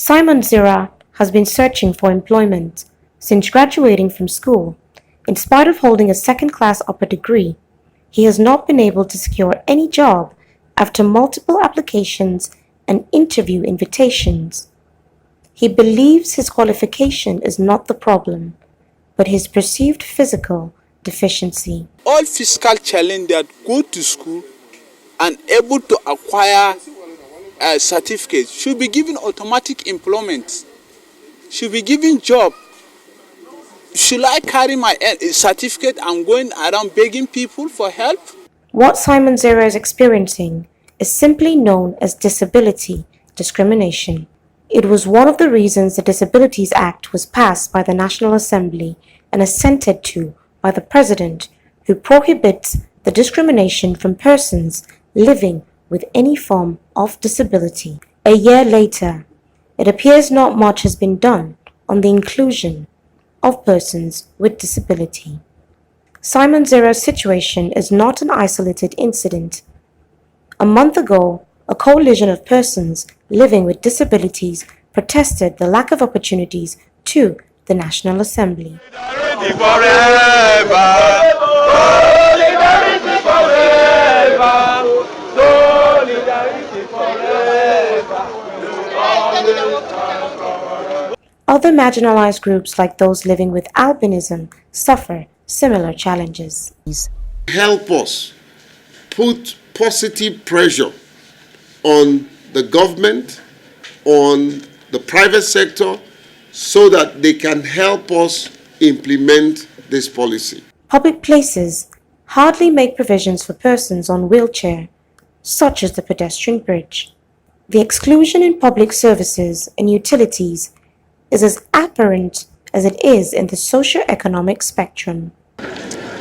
Simon Zira has been searching for employment since graduating from school. In spite of holding a second-class upper degree, he has not been able to secure any job after multiple applications and interview invitations. He believes his qualification is not the problem, but his perceived physical deficiency. All fiscal challenge that go to school and able to acquire a certificate should be given automatic employment, should be given job. Should I carry my certificate and going around begging people for help? What Simon Zira is experiencing is simply known as disability discrimination. It was one of the reasons the Disabilities Act was passed by the National Assembly and assented to by the President, who prohibits the discrimination from persons living with any form of disability. A year later, it appears not much has been done on the inclusion of persons with disability. Simon Zira's situation is not an isolated incident. A month ago, a coalition of persons living with disabilities protested the lack of opportunities to the National Assembly. Other marginalized groups like those living with albinism suffer similar challenges. Help us put positive pressure on the government, on the private sector, so that they can help us implement this policy. Public places hardly make provisions for persons on wheelchair, such as the pedestrian bridge. The exclusion in public services and utilities is as apparent as it is in the socio-economic spectrum.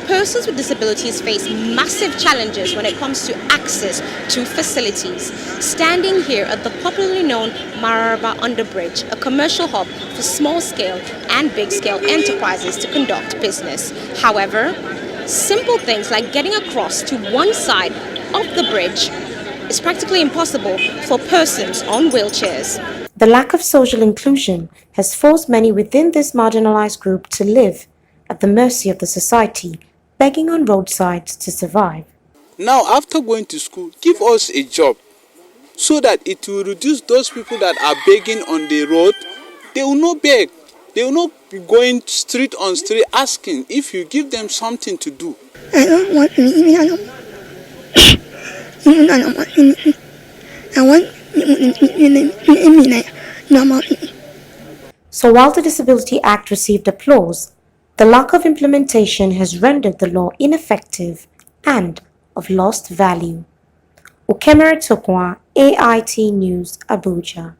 Persons with disabilities face massive challenges when it comes to access to facilities. Standing here at the popularly known Mararaba Underbridge, a commercial hub for small-scale and big-scale enterprises to conduct business. However, simple things like getting across to one side of the bridge is practically impossible for persons on wheelchairs. The lack of social inclusion has forced many within this marginalized group to live at the mercy of the society, begging on roadsides to survive. Now, after going to school, give us a job so that it will reduce those people that are begging on the road. They will not beg. They will not be going street on street asking if you give them something to do. I don't want anything. I want So while the Disability Act received applause, the lack of implementation has rendered the law ineffective and of lost value. UKEME Tokwa, AIT News, Abuja.